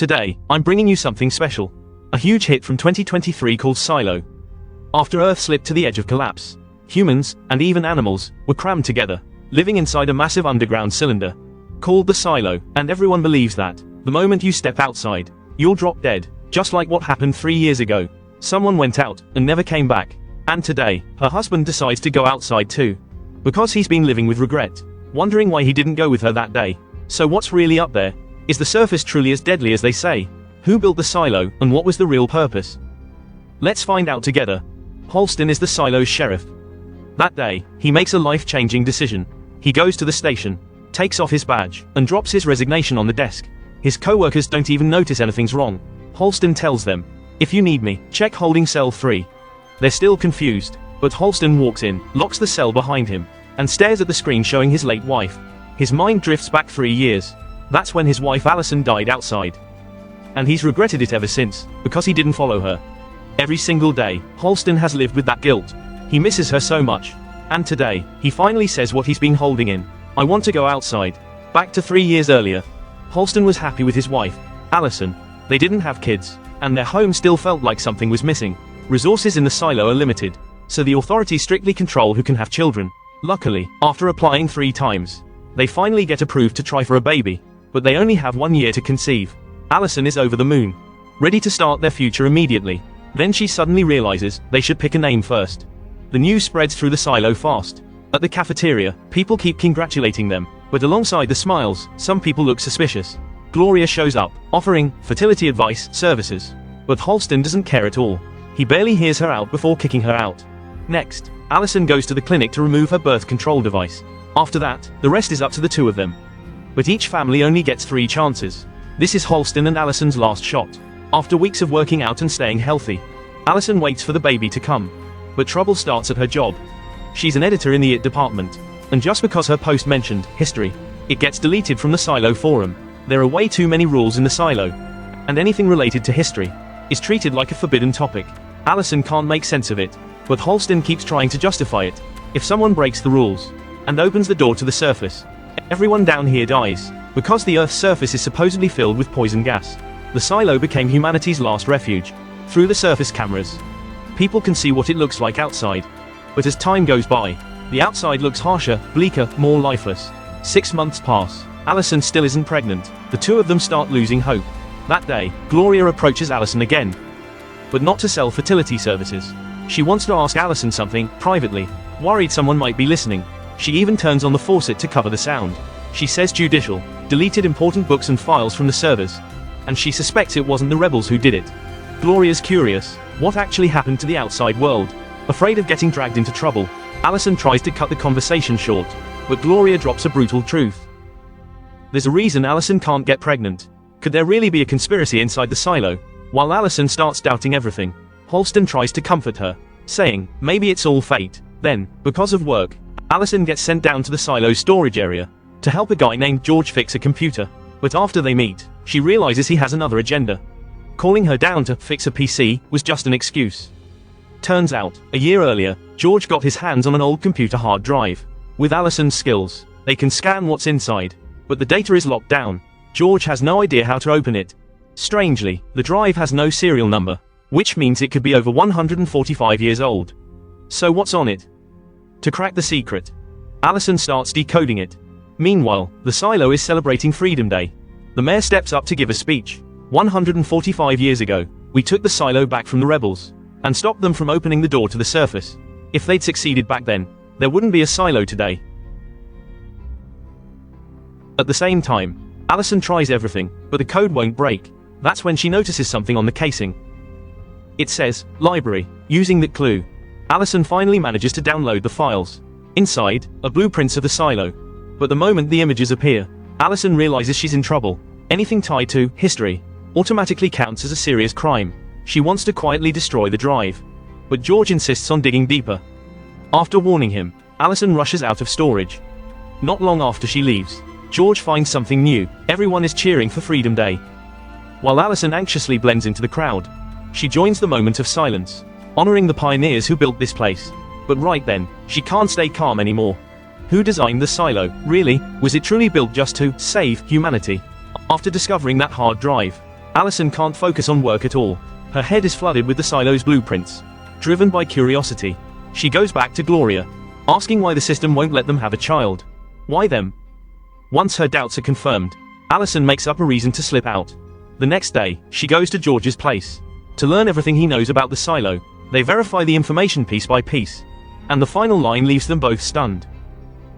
Today, I'm bringing you something special. A huge hit from 2023 called Silo. After Earth slipped to the edge of collapse, humans, and even animals, were crammed together, living inside a massive underground cylinder, called the Silo, and everyone believes that, the moment you step outside, you'll drop dead, just like what happened 3 years ago. Someone went out, and never came back. And today, her husband decides to go outside too. Because he's been living with regret, wondering why he didn't go with her that day. So what's really up there? Is the surface truly as deadly as they say? Who built the silo, and what was the real purpose? Let's find out together. Holston is the silo's sheriff. That day, he makes a life-changing decision. He goes to the station, takes off his badge, and drops his resignation on the desk. His co-workers don't even notice anything's wrong. Holston tells them, "If you need me, check holding cell 3. They're still confused, but Holston walks in, locks the cell behind him, and stares at the screen showing his late wife. His mind drifts back 3 years. That's when his wife Allison died outside. And he's regretted it ever since, because he didn't follow her. Every single day, Holston has lived with that guilt. He misses her so much. And today, he finally says what he's been holding in. I want to go outside. Back to 3 years earlier. Holston was happy with his wife, Allison. They didn't have kids, and their home still felt like something was missing. Resources in the silo are limited, so the authorities strictly control who can have children. Luckily, after applying 3 times, they finally get approved to try for a baby. But they only have 1 year to conceive. Allison is over the moon, ready to start their future immediately. Then she suddenly realizes they should pick a name first. The news spreads through the silo fast. At the cafeteria, people keep congratulating them, but alongside the smiles, some people look suspicious. Gloria shows up, offering fertility advice services. But Holston doesn't care at all. He barely hears her out before kicking her out. Next, Allison goes to the clinic to remove her birth control device. After that, the rest is up to the 2 of them. But each family only gets 3 chances. This is Holston and Allison's last shot. After weeks of working out and staying healthy, Allison waits for the baby to come. But trouble starts at her job. She's an editor in the IT department, and just because her post mentioned history, it gets deleted from the Silo forum. There are way too many rules in the Silo, and anything related to history is treated like a forbidden topic. Allison can't make sense of it, but Holston keeps trying to justify it. If someone breaks the rules and opens the door to the surface, everyone down here dies, because the Earth's surface is supposedly filled with poison gas. The silo became humanity's last refuge. Through the surface cameras, people can see what it looks like outside. But as time goes by, the outside looks harsher, bleaker, more lifeless. 6 months pass. Allison still isn't pregnant. The 2 of them start losing hope. That day, Gloria approaches Allison again. But not to sell fertility services. She wants to ask Allison something, privately, worried someone might be listening. She even turns on the faucet to cover the sound. She says judicial, deleted important books and files from the servers. And she suspects it wasn't the rebels who did it. Gloria's curious. What actually happened to the outside world? Afraid of getting dragged into trouble, Allison tries to cut the conversation short, but Gloria drops a brutal truth. There's a reason Allison can't get pregnant. Could there really be a conspiracy inside the silo? While Allison starts doubting everything, Holston tries to comfort her, saying, maybe it's all fate. Then, because of work, Allison gets sent down to the silo's storage area to help a guy named George fix a computer. But after they meet, she realizes he has another agenda. Calling her down to fix a PC was just an excuse. Turns out, a year earlier, George got his hands on an old computer hard drive. With Allison's skills, they can scan what's inside, but the data is locked down. George has no idea how to open it. Strangely, the drive has no serial number, which means it could be over 145 years old. So what's on it? To crack the secret, Allison starts decoding it. Meanwhile, the silo is celebrating Freedom Day. The mayor steps up to give a speech. 145 years ago, we took the silo back from the rebels, and stopped them from opening the door to the surface. If they'd succeeded back then, there wouldn't be a silo today. At the same time, Allison tries everything, but the code won't break. That's when she notices something on the casing. It says, library. Using that clue, Allison finally manages to download the files. Inside, are blueprints of the silo. But the moment the images appear, Allison realizes she's in trouble. Anything tied to history automatically counts as a serious crime. She wants to quietly destroy the drive, but George insists on digging deeper. After warning him, Allison rushes out of storage. Not long after she leaves, George finds something new. Everyone is cheering for Freedom Day. While Allison anxiously blends into the crowd, she joins the moment of silence, honoring the pioneers who built this place. But right then, she can't stay calm anymore. Who designed the silo? Really? Was it truly built just to save humanity? After discovering that hard drive, Allison can't focus on work at all. Her head is flooded with the silo's blueprints. Driven by curiosity, she goes back to Gloria, asking why the system won't let them have a child. Why them? Once her doubts are confirmed, Allison makes up a reason to slip out. The next day, she goes to George's place to learn everything he knows about the silo. They verify the information piece by piece, and the final line leaves them both stunned.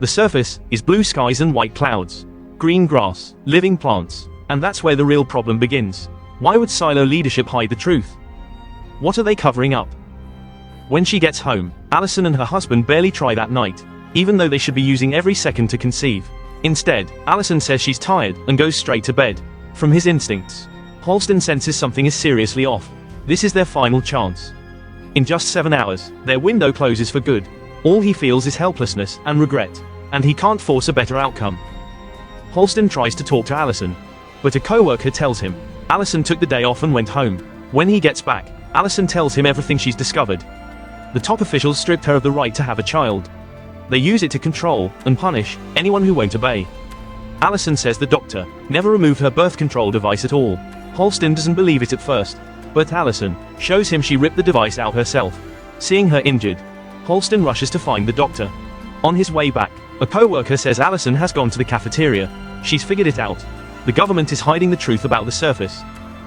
The surface is blue skies and white clouds, green grass, living plants, and that's where the real problem begins. Why would silo leadership hide the truth? What are they covering up? When she gets home, Allison and her husband barely try that night, even though they should be using every second to conceive. Instead, Allison says she's tired and goes straight to bed. From his instincts, Holston senses something is seriously off. This is their final chance. In just 7 hours, their window closes for good. All he feels is helplessness and regret, and he can't force a better outcome. Holston tries to talk to Allison, but a co-worker tells him Allison took the day off and went home. When he gets back, Allison tells him everything she's discovered. The top officials stripped her of the right to have a child. They use it to control and punish anyone who won't obey. Allison says the doctor never removed her birth control device at all. Holston doesn't believe it at first, but Allison shows him she ripped the device out herself. Seeing her injured, Holston rushes to find the doctor. On his way back, a co-worker says Allison has gone to the cafeteria. She's figured it out. The government is hiding the truth about the surface.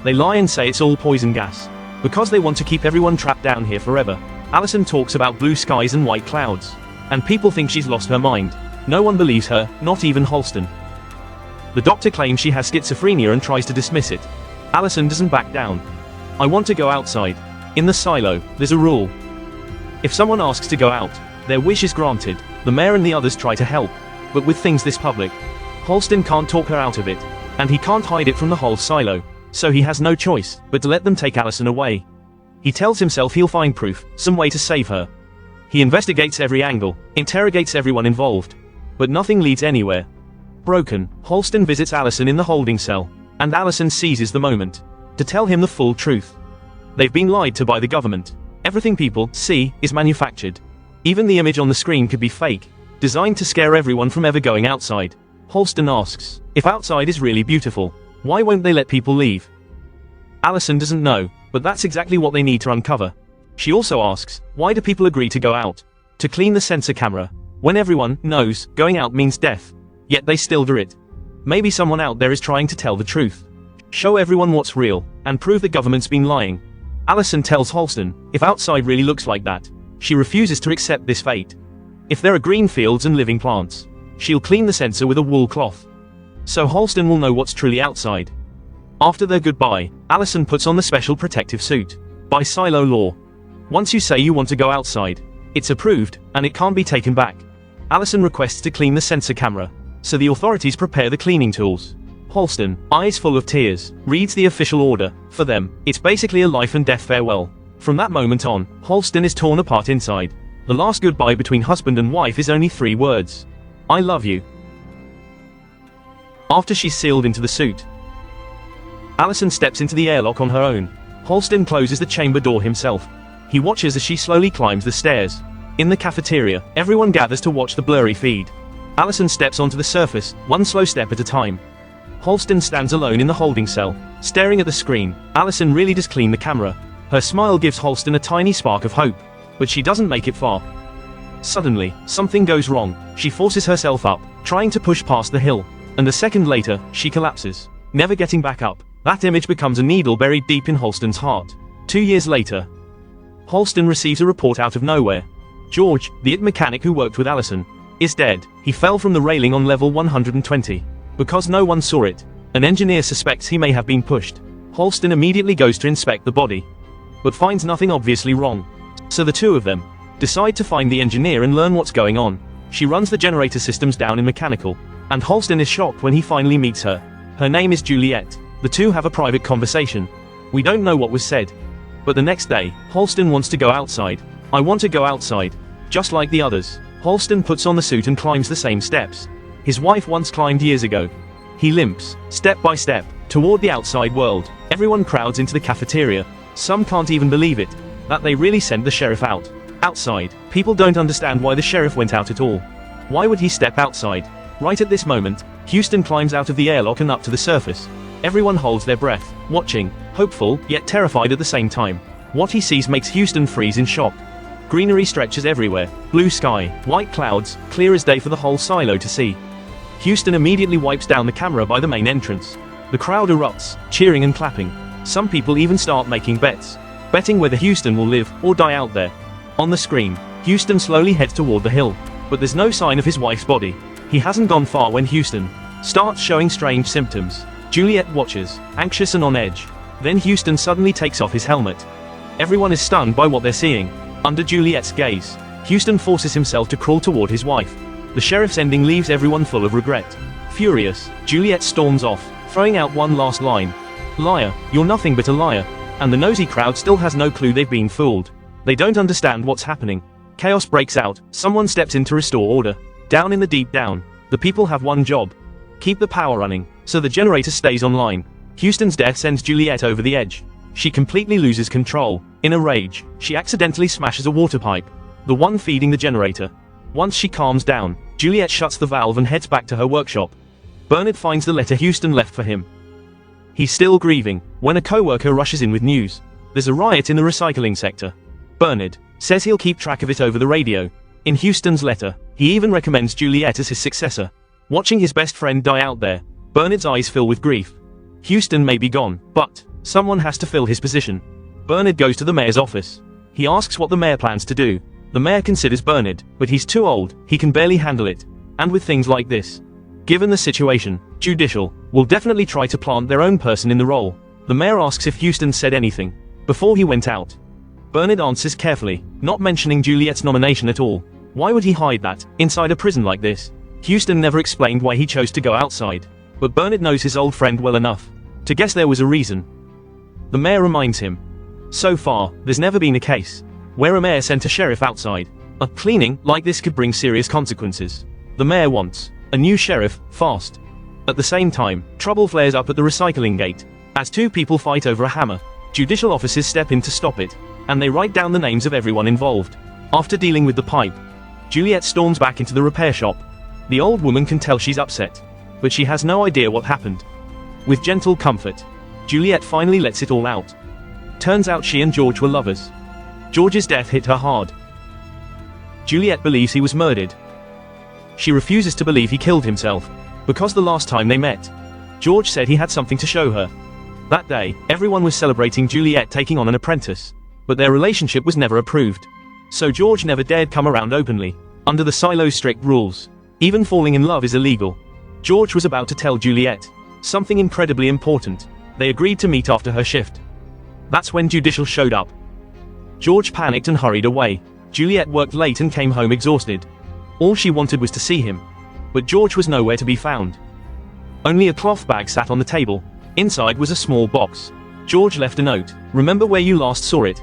They lie and say it's all poison gas, because they want to keep everyone trapped down here forever. Allison talks about blue skies and white clouds, and people think she's lost her mind. No one believes her, not even Holston. The doctor claims she has schizophrenia and tries to dismiss it. Allison doesn't back down. I want to go outside. In the silo, there's a rule. If someone asks to go out, their wish is granted. The mayor and the others try to help, but with things this public, Holston can't talk her out of it, and he can't hide it from the whole silo, so he has no choice but to let them take Allison away. He tells himself he'll find proof, some way to save her. He investigates every angle, interrogates everyone involved, but nothing leads anywhere. Broken, Holston visits Allison in the holding cell, and Allison seizes the moment to tell him the full truth. They've been lied to by the government. Everything people see is manufactured. Even the image on the screen could be fake, designed to scare everyone from ever going outside. Holston asks, if outside is really beautiful, why won't they let people leave? Allison doesn't know, but that's exactly what they need to uncover. She also asks, why do people agree to go out? To clean the sensor camera, when everyone knows going out means death, yet they still do it. Maybe someone out there is trying to tell the truth. Show everyone what's real, and prove the government's been lying. Allison tells Holston, if outside really looks like that, she refuses to accept this fate. If there are green fields and living plants, she'll clean the sensor with a wool cloth. So Holston will know what's truly outside. After their goodbye, Allison puts on the special protective suit. By silo law, once you say you want to go outside, it's approved, and it can't be taken back. Allison requests to clean the sensor camera, so the authorities prepare the cleaning tools. Holston, eyes full of tears, reads the official order. For them, it's basically a life and death farewell. From that moment on, Holston is torn apart inside. The last goodbye between husband and wife is only 3 words. I love you. After she's sealed into the suit, Allison steps into the airlock on her own. Holston closes the chamber door himself. He watches as she slowly climbs the stairs. In the cafeteria, everyone gathers to watch the blurry feed. Allison steps onto the surface, one slow step at a time. Holston stands alone in the holding cell, staring at the screen. Allison really does clean the camera. Her smile gives Holston a tiny spark of hope, but she doesn't make it far. Suddenly, something goes wrong. She forces herself up, trying to push past the hill, and a second later, she collapses, never getting back up. That image becomes a needle buried deep in Holston's heart. 2 years later, Holston receives a report out of nowhere. George, the IT mechanic who worked with Allison, is dead. He fell from the railing on level 120. Because no one saw it, an engineer suspects he may have been pushed. Holston immediately goes to inspect the body, but finds nothing obviously wrong. So the two of them decide to find the engineer and learn what's going on. She runs the generator systems down in mechanical, and Holston is shocked when he finally meets her. Her name is Juliet. The two have a private conversation. We don't know what was said. But the next day, Holston wants to go outside. I want to go outside, just like the others. Holston puts on the suit and climbs the same steps his wife once climbed years ago. He limps, step by step, toward the outside world. Everyone crowds into the cafeteria. Some can't even believe it, that they really sent the sheriff out. Outside, people don't understand why the sheriff went out at all. Why would he step outside? Right at this moment, Houston climbs out of the airlock and up to the surface. Everyone holds their breath, watching, hopeful, yet terrified at the same time. What he sees makes Houston freeze in shock. Greenery stretches everywhere, blue sky, white clouds, clear as day for the whole silo to see. Houston immediately wipes down the camera by the main entrance. The crowd erupts, cheering and clapping. Some people even start making bets, betting whether Houston will live or die out there. On the screen, Houston slowly heads toward the hill, but there's no sign of his wife's body. He hasn't gone far when Houston starts showing strange symptoms. Juliet watches, anxious and on edge. Then Houston suddenly takes off his helmet. Everyone is stunned by what they're seeing. Under Juliet's gaze, Houston forces himself to crawl toward his wife. The sheriff's ending leaves everyone full of regret. Furious, Juliet storms off, throwing out one last line. "Liar, you're nothing but a liar." And the nosy crowd still has no clue they've been fooled. They don't understand what's happening. Chaos breaks out, someone steps in to restore order. Down in the deep down, the people have one job: keep the power running, so the generator stays online. Houston's death sends Juliet over the edge. She completely loses control. In a rage, she accidentally smashes a water pipe, the one feeding the generator. Once she calms down, Juliet shuts the valve and heads back to her workshop. Bernard finds the letter Houston left for him. He's still grieving, when a co-worker rushes in with news. There's a riot in the recycling sector. Bernard says he'll keep track of it over the radio. In Houston's letter, he even recommends Juliet as his successor. Watching his best friend die out there, Bernard's eyes fill with grief. Houston may be gone, but someone has to fill his position. Bernard goes to the mayor's office. He asks what the mayor plans to do. The mayor considers Bernard, but he's too old, he can barely handle it. And with things like this, given the situation, Judicial will definitely try to plant their own person in the role. The mayor asks if Houston said anything before he went out. Bernard answers carefully, not mentioning Juliet's nomination at all. Why would he hide that, inside a prison like this? Houston never explained why he chose to go outside, but Bernard knows his old friend well enough to guess there was a reason. The mayor reminds him, so far, there's never been a case where a mayor sent a sheriff outside. A cleaning like this could bring serious consequences. The mayor wants a new sheriff, fast. At the same time, trouble flares up at the recycling gate. As two people fight over a hammer, judicial officers step in to stop it, and they write down the names of everyone involved. After dealing with the pipe, Juliet storms back into the repair shop. The old woman can tell she's upset, but she has no idea what happened. With gentle comfort, Juliet finally lets it all out. Turns out she and George were lovers. George's death hit her hard. Juliet believes he was murdered. She refuses to believe he killed himself, because the last time they met, George said he had something to show her. That day, everyone was celebrating Juliet taking on an apprentice, but their relationship was never approved. So George never dared come around openly. Under the silo's strict rules, even falling in love is illegal. George was about to tell Juliet something incredibly important. They agreed to meet after her shift. That's when Judicial showed up. George panicked and hurried away. Juliet worked late and came home exhausted. All she wanted was to see him, but George was nowhere to be found. Only a cloth bag sat on the table. Inside was a small box. George left a note. "Remember where you last saw it?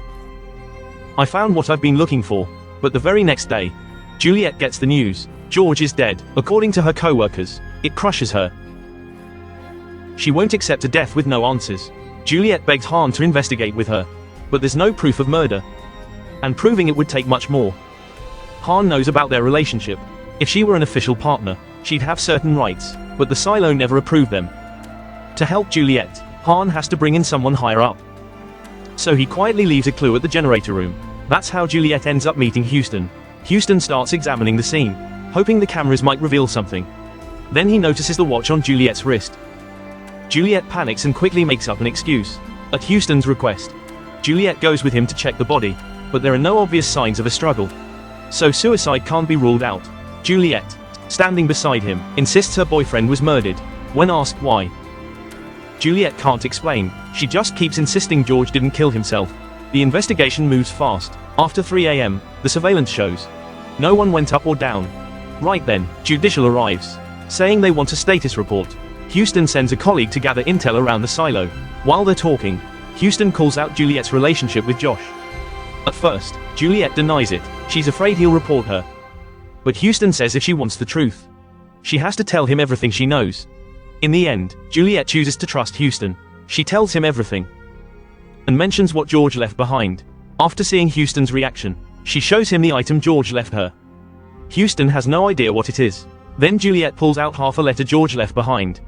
I found what I've been looking for." But the very next day, Juliet gets the news. George is dead. According to her co-workers, it crushes her. She won't accept a death with no answers. Juliet begs Han to investigate with her, but there's no proof of murder, and proving it would take much more. Han knows about their relationship. If she were an official partner, she'd have certain rights, but the silo never approved them. To help Juliet, Han has to bring in someone higher up. So he quietly leaves a clue at the generator room. That's how Juliet ends up meeting Houston. Houston starts examining the scene, hoping the cameras might reveal something. Then he notices the watch on Juliet's wrist. Juliet panics and quickly makes up an excuse. At Houston's request, Juliet goes with him to check the body, but there are no obvious signs of a struggle. So suicide can't be ruled out. Juliet, standing beside him, insists her boyfriend was murdered. When asked why, Juliet can't explain. She just keeps insisting George didn't kill himself. The investigation moves fast. After 3 a.m., the surveillance shows no one went up or down. Right then, Judicial arrives, saying they want a status report. Houston sends a colleague to gather intel around the silo. While they're talking, Houston calls out Juliet's relationship with Josh. At first, Juliet denies it. She's afraid he'll report her. But Houston says if she wants the truth, she has to tell him everything she knows. In the end, Juliet chooses to trust Houston. She tells him everything, and mentions what George left behind. After seeing Houston's reaction, she shows him the item George left her. Houston has no idea what it is. Then Juliet pulls out half a letter George left behind.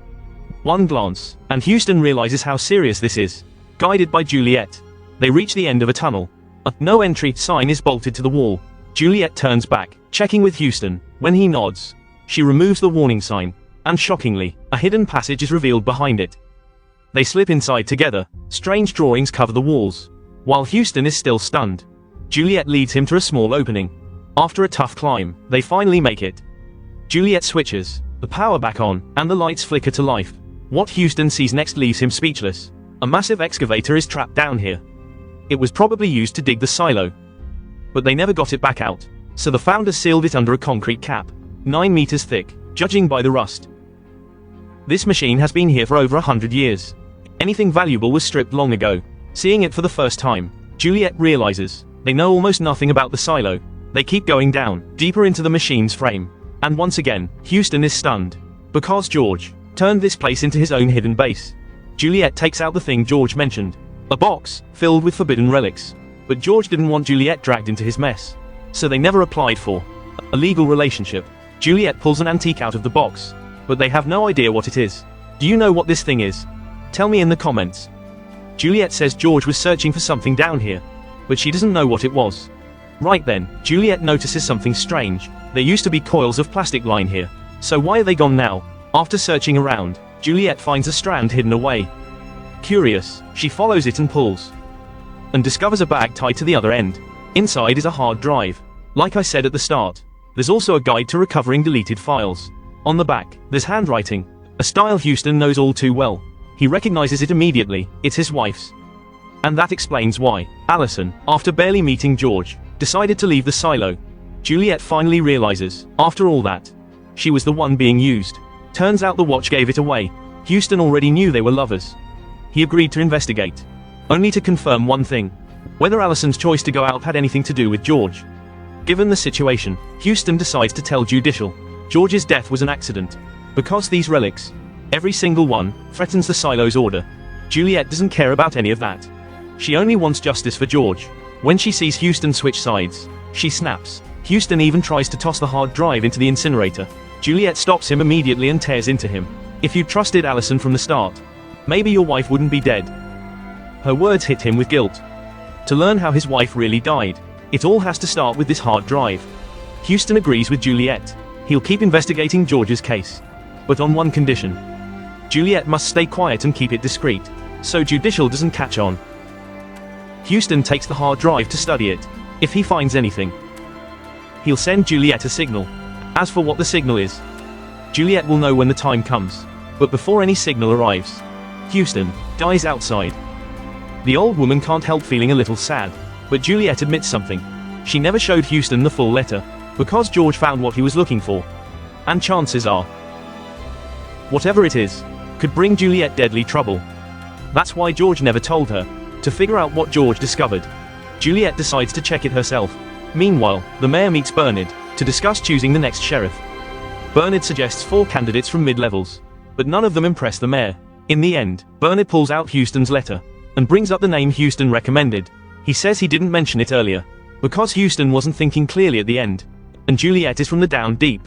One glance, and Houston realizes how serious this is. Guided by Juliet, they reach the end of a tunnel. A "no entry" sign is bolted to the wall. Juliet turns back, checking with Houston. When he nods, she removes the warning sign, and shockingly, a hidden passage is revealed behind it. They slip inside together. Strange drawings cover the walls. While Houston is still stunned, Juliet leads him to a small opening. After a tough climb, they finally make it. Juliet switches the power back on, and the lights flicker to life. What Houston sees next leaves him speechless. A massive excavator is trapped down here. It was probably used to dig the silo, but they never got it back out, so the founders sealed it under a concrete cap, 9 meters thick, judging by the rust. This machine has been here for over 100 years. Anything valuable was stripped long ago. Seeing it for the first time, Juliet realizes they know almost nothing about the silo. They keep going down, deeper into the machine's frame. And once again, Houston is stunned. Because George turned this place into his own hidden base. Juliet takes out the thing George mentioned. A box, filled with forbidden relics. But George didn't want Juliet dragged into his mess. So they never applied for a legal relationship. Juliet pulls an antique out of the box. But they have no idea what it is. Do you know what this thing is? Tell me in the comments. Juliet says George was searching for something down here. But she doesn't know what it was. Right then, Juliet notices something strange. There used to be coils of plastic line here. So why are they gone now? After searching around, Juliet finds a strand hidden away. Curious, she follows it and pulls, and discovers a bag tied to the other end. Inside is a hard drive. Like I said at the start, there's also a guide to recovering deleted files. On the back, there's handwriting, a style Houston knows all too well. He recognizes it immediately. It's his wife's. And that explains why Allison, after barely meeting George, decided to leave the silo. Juliet finally realizes, after all that, she was the one being used. Turns out the watch gave it away. Houston already knew they were lovers. He agreed to investigate, only to confirm one thing: whether Allison's choice to go out had anything to do with George. Given the situation, Houston decides to tell Judicial George's death was an accident. Because these relics, every single one, threatens the silo's order. Juliet doesn't care about any of that. She only wants justice for George. When she sees Houston switch sides, she snaps. Houston even tries to toss the hard drive into the incinerator. Juliet stops him immediately and tears into him. If you trusted Allison from the start, maybe your wife wouldn't be dead. Her words hit him with guilt. To learn how his wife really died, it all has to start with this hard drive. Houston agrees with Juliet. He'll keep investigating George's case, but on one condition. Juliet must stay quiet and keep it discreet, so Judicial doesn't catch on. Houston takes the hard drive to study it. If he finds anything, he'll send Juliet a signal. As for what the signal is, Juliet will know when the time comes. But before any signal arrives, Houston dies outside. The old woman can't help feeling a little sad, but Juliet admits something. She never showed Houston the full letter, because George found what he was looking for. And chances are, whatever it is, could bring Juliet deadly trouble. That's why George never told her. To figure out what George discovered, Juliet decides to check it herself. Meanwhile, the mayor meets Bernard to discuss choosing the next sheriff. Bernard suggests 4 candidates from mid-levels, but none of them impress the mayor. In the end, Bernard pulls out Houston's letter and brings up the name Houston recommended. He says he didn't mention it earlier because Houston wasn't thinking clearly at the end, and Juliet is from the down deep.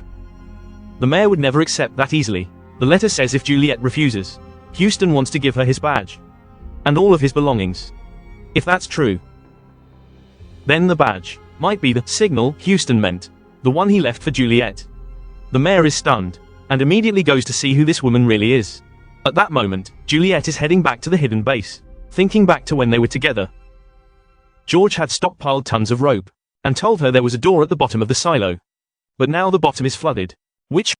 The mayor would never accept that easily. The letter says if Juliet refuses, Houston wants to give her his badge and all of his belongings. If that's true, then the badge might be the signal Houston meant, the one he left for Juliet. The mayor is stunned, and immediately goes to see who this woman really is. At that moment, Juliet is heading back to the hidden base, thinking back to when they were together. George had stockpiled tons of rope, and told her there was a door at the bottom of the silo. But now the bottom is flooded. Which